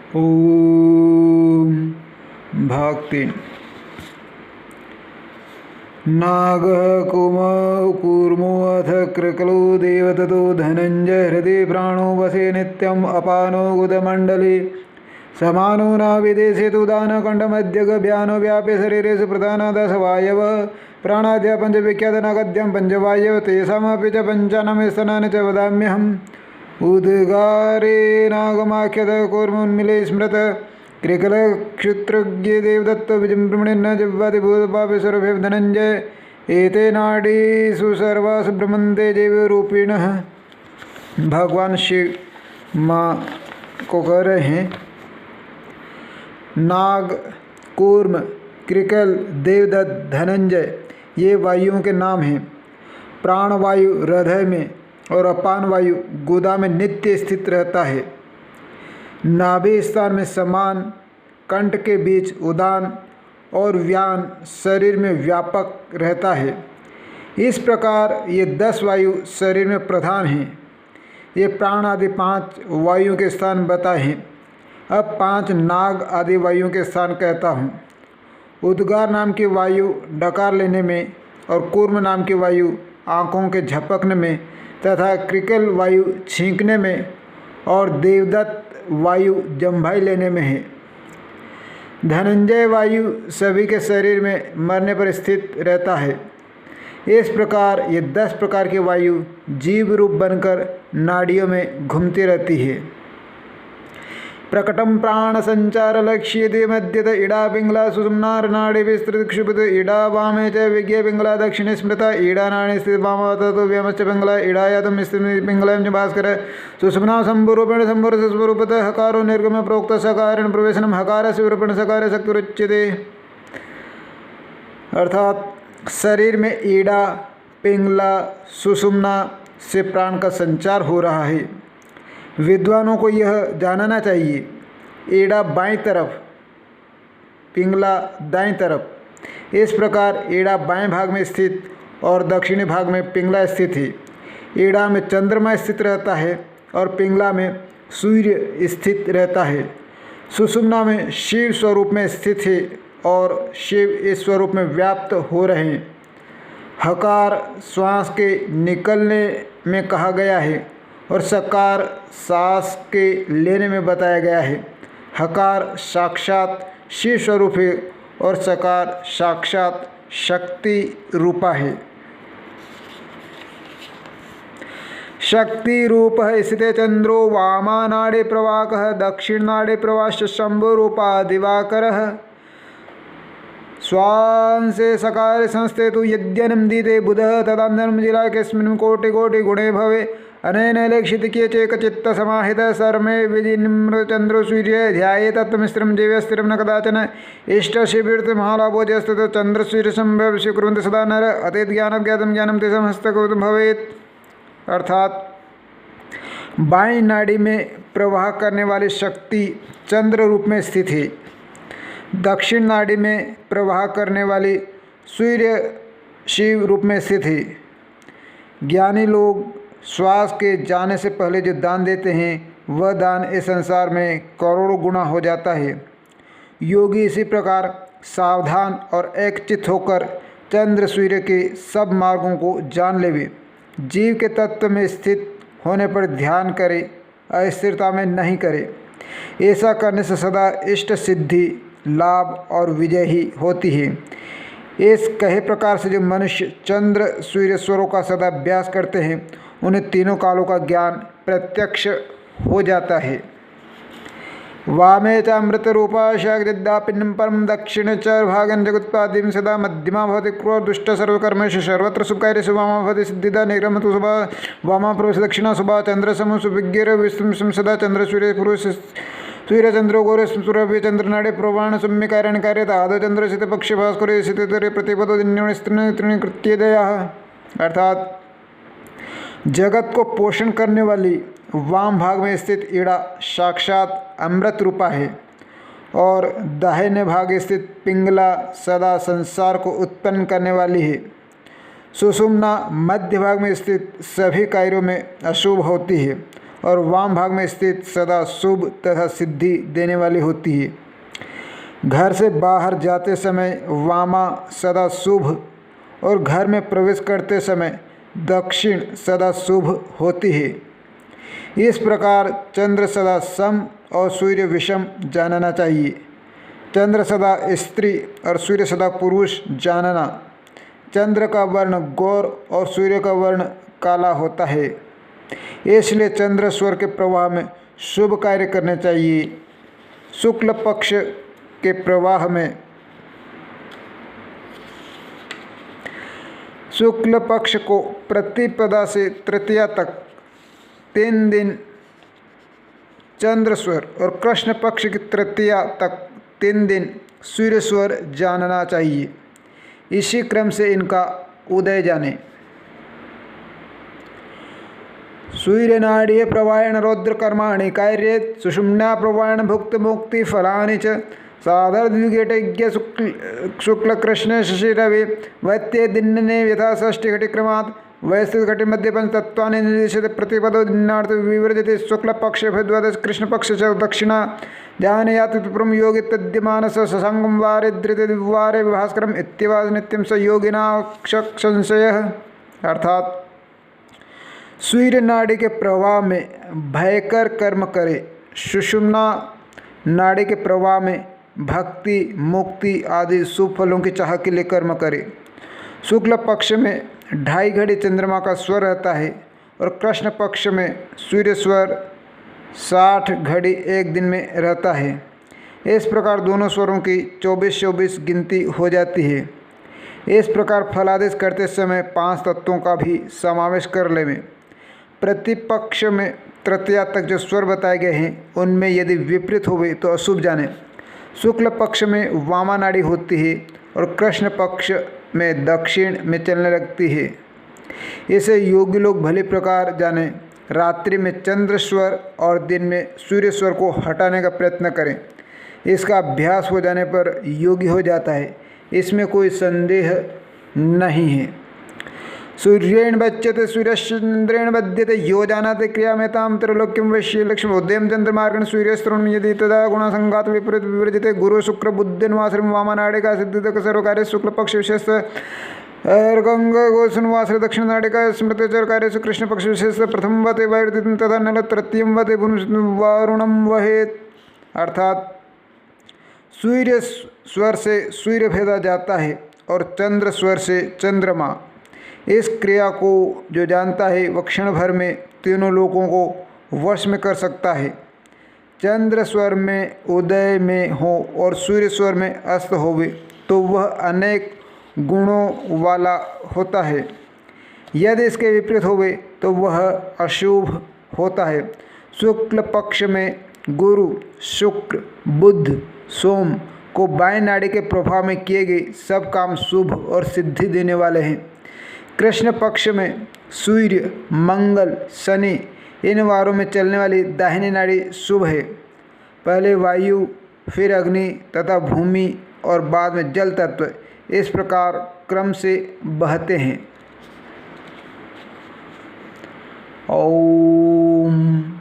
ओम भक्ति नागः कूर्मो अथ कृकलो देवततो धनञ्जय हृदि प्राणो वसे नित्यम् अपानो गुदमण्डले समानो न विदेशेतु दानकण्डमध्यगभ्यानो व्याप्य शरीरेषु प्रधानदशवायव प्राणाद्या पञ्चविख्यातनागद्यं पञ्चवायव तेषामपि च पञ्चानां स्तनानि च वदाम्यहम् उद्गारे नागमाख्यत कूर्मोन्मिले स्मृत कृकलक्षुत्रज्ञे देवदत्त विजृम्भणेन जिह्वाति भूतपापेश्वरभे धनञ्जय एते नाडीषु सर्वासु ब्रह्मन्ते जैवरूपिणः। भगवान शिव माँ को कह रहे हैं, नाग, कूर्म, कृकल, देवदत्त, धनंजय ये वायुओं के नाम हैं। प्राणवायु हृदय में और अपान वायु गुदा में नित्य स्थित रहता है। नाभि स्थान में समान, कंठ के बीच उदान और व्यान शरीर में व्यापक रहता है। इस प्रकार ये 10 वायु शरीर में प्रधान हैं। ये प्राण आदि 5 वायुओं के स्थान बताए हैं। अब 5 नाग आदि वायुओं के स्थान कहता हूँ। उद्गार नाम की वायु डकार लेने में और कूर्म नाम की वायु आँखों के झपकने में तथा कृकल वायु छींकने में और देवदत्त वायु जम्भाई लेने में है। धनंजय वायु सभी के शरीर में मरने पर स्थित रहता है। इस प्रकार ये 10 प्रकार की वायु जीव रूप बनकर नाड़ियों में घूमती रहती है। प्रकटम प्राण संचार लक्ष्यते मध्यत इड़ा पिंगला सुषुम्नानाड़ि विस्तृत क्षुभित इड़ा वामे च विज्ञ पिंगला दक्षिणे स्मृता इड़ा नाड़ी स्थित वाम ततो व्योमश्च पिंगला इड़ा यातम स्थित पिंगलम च भास्कर सुषुम्ना संभूरूपेण संभूरस्वरूपतः हकारो निर्गम प्रोक्त सकारेण प्रवेशनम हकार से विरूपेण सकार शक्तिरुच्यते। अर्थात शरीर में ईड़ा, पिंगला, सुषुम्ना से प्राण का संचार हो रहा है। विद्वानों को यह जानना चाहिए, ईड़ा बाईं तरफ, पिंगला दाईं तरफ। इस प्रकार ईड़ा बाएं भाग में स्थित और दक्षिणी भाग में पिंगला स्थित है। ईड़ा में चंद्रमा स्थित रहता है और पिंगला में सूर्य स्थित रहता है। सुषुम्ना में शिव स्वरूप में स्थित है और शिव इस स्वरूप में व्याप्त हो रहे हैं। हकार श्वास के निकलने में कहा गया है और सकार सांस के लेने में बताया गया है। हकार साक्षात शिव स्वरूप है और सकार साक्षात शक्ति रूपा है। शक्ति रूप स्थिते चंद्रो वामा नाड़े प्रवाकः दक्षिण नाड़े प्रवाश्च शंभु रूपा दिवाकरः स्वांसे सकार संस्थे तो यद्यनम दीते बुधः तदान्तरं जिला कस्मिन् कोटि कोटि गुणे भवे अनेन लक्षितकीय चेकचित्त समाहित सर्मे विजिन्म चंद्र सूर्य ध्याये तत्वमिस्त्रम जीव स्थिरम न कदाचन इष्ट शिविर्त महालाभोजस्त चंद्र सूर्य संभव स्वीकुर्वन्ति सदा नर अतीत ज्ञान ज्ञातम ज्ञानम तेषां हस्तगत भवेत्। अर्थात बाईं नाड़ी में प्रवाह करने वाली शक्ति चंद्र रूप में स्थित है। दक्षिण नाड़ी में प्रवाह करने वाली सूर्य शिव रूप में स्थित है। ज्ञानी लोग श्वास के जाने से पहले जो दान देते हैं वह दान इस संसार में करोड़ों गुना हो जाता है। योगी इसी प्रकार सावधान और एकचित होकर चंद्र सूर्य के सब मार्गों को जान लेवे। जीव के तत्व में स्थित होने पर ध्यान करे, अस्थिरता में नहीं करे। ऐसा करने से सदा इष्ट सिद्धि, लाभ और विजय ही होती है। इस कहे प्रकार से जो मनुष्य चंद्र सूर्य स्वरों का सदा अभ्यास करते हैं उन्हें तीनों कालों का ज्ञान प्रत्यक्ष हो जाता है। वामे च अमृत रूपा शाग्दा पिंडम परम दक्षिण च भागन जगुत्पादिम सदा मध्यमा भवति क्रोध दुष्ट सर्वकर्मेषु सर्वत्र शुभकार्येषु वामा भवति सिद्धिदा निग्रहमतु शुभा वामा प्रवेश दक्षिणा शुभा चंद्र समूह सुविज्ञर विष्णु सदा चंद्र सूर्य पुरुष सूर्य चंद्र गौर सूर्य चंद्र नाड़े प्रवाण सम्य कारण कार्यता आदो चंद्र स्थित पक्ष भास्कर स्थित प्रतिपदो दिन्योस्त्रीणी कृत्यदया। अर्थात जगत को पोषण करने वाली वाम भाग में स्थित ईड़ा साक्षात अमृत रूपा है और दाहिने भाग स्थित पिंगला सदा संसार को उत्पन्न करने वाली है। सुषुम्ना मध्य भाग में स्थित सभी कार्यों में अशुभ होती है और वाम भाग में स्थित सदा शुभ तथा सिद्धि देने वाली होती है। घर से बाहर जाते समय वामा सदा शुभ और घर में प्रवेश करते समय दक्षिण सदा शुभ होती है। इस प्रकार चंद्र सदा सम और सूर्य विषम जानना चाहिए। चंद्र सदा स्त्री और सूर्य सदा पुरुष जानना। चंद्र का वर्ण गौर और सूर्य का वर्ण काला होता है, इसलिए चंद्र स्वर के प्रवाह में शुभ कार्य करने चाहिए। शुक्ल पक्ष के प्रवाह में शुक्ल पक्ष को प्रतिपदा से तृतीया तक 3 दिन चंद्र स्वर और कृष्ण पक्ष की तृतीया तक 3 दिन सूर्य स्वर जानना चाहिए। इसी क्रम से इनका उदय जाने। सूर्य नाड़ी प्रवाहण रौद्र कर्माणि कार्ये सुषुम्ना प्रवाहण भुक्त मुक्ति फलानि च साधर द्विघटज्ञ शुक्ल कृष्ण शशि रवि वैत्य दिन्ने यथा षष्ठी घटी क्रमात् वैस्थित घटी मध्य पंच तत्वानि निर्दिश्यते प्रतिपदो दिनार्थ विवर्जते शुक्ल पक्ष भद्वद कृष्ण पक्ष च दक्षिणा ध्यानयात विप्रम योगी तद्यमानस ससंगम वारे धृत वारे भास्करम इत्यवाद नित्यम स योगिना संशय। अर्थात सूर्य नाड़ी के प्रवाह में भयकर कर्म करे, सुषुम्ना नाड़ी के प्रवाह में भक्ति मुक्ति आदि शुभ फलों की चाह के लिए कर्म करे। शुक्ल पक्ष में 2.5 घड़ी चंद्रमा का स्वर रहता है और कृष्ण पक्ष में सूर्य स्वर 60 घड़ी एक दिन में रहता है। इस प्रकार दोनों स्वरों की 24-24 गिनती हो जाती है। इस प्रकार फलादेश करते समय 5 तत्वों का भी समावेश कर लें। प्रतिपक्ष में तृतीया तक जो स्वर बताए गए हैं उनमें यदि विपरीत होवे तो अशुभ जाने। शुक्ल पक्ष में वामा नाड़ी होती है और कृष्ण पक्ष में दक्षिण में चलने लगती है। इसे योगी लोग भली प्रकार जाने। रात्रि में चंद्र स्वर और दिन में सूर्य स्वर को हटाने का प्रयत्न करें। इसका अभ्यास हो जाने पर योगी हो जाता है, इसमें कोई संदेह नहीं है। सूर्येण बच्यते सूर्यश्चंद्रेण बध्यते यो जानाते क्रियामेतां त्रैलोक्यं वैश्य लक्ष्मी उदयं चंद्रमार्गेण सूर्यस्तरुण यदि तदा गुणसंघात विपरीत विवर्जिते गुरु शुक्र बुद्धिन्वाश्रम वामनाड़े का सिद्धितक सर्वकार्य शुक्ल पक्ष विशेष गंग गोसुन्वाश्र दक्षिण नाड़े का स्मृतिचर कार्य कृष्ण पक्ष विशेष प्रथम वते वैदितं तथा नल तृतीयं वते वारुणम वहेत। अर्थात सूर्य स्वर से सूर्य भेदा जाता है और चंद्र स्वर से चंद्रमा। इस क्रिया को जो जानता है वह क्षण भर में तीनों लोकों को वश में कर सकता है। चंद्र स्वर में उदय में हो और सूर्य स्वर में अस्त होवे तो वह अनेक गुणों वाला होता है। यदि इसके विपरीत होवे तो वह अशुभ होता है। शुक्ल पक्ष में गुरु शुक्र बुध सोम को बाएं नाड़ी के प्रभाव में किए गए सब काम शुभ और सिद्धि देने वाले हैं। कृष्ण पक्ष में सूर्य मंगल शनि इन वारों में चलने वाली दाहिनी नाड़ी शुभ है। पहले वायु फिर अग्नि तथा भूमि और बाद में जल तत्व इस प्रकार क्रम से बहते हैं। ओम।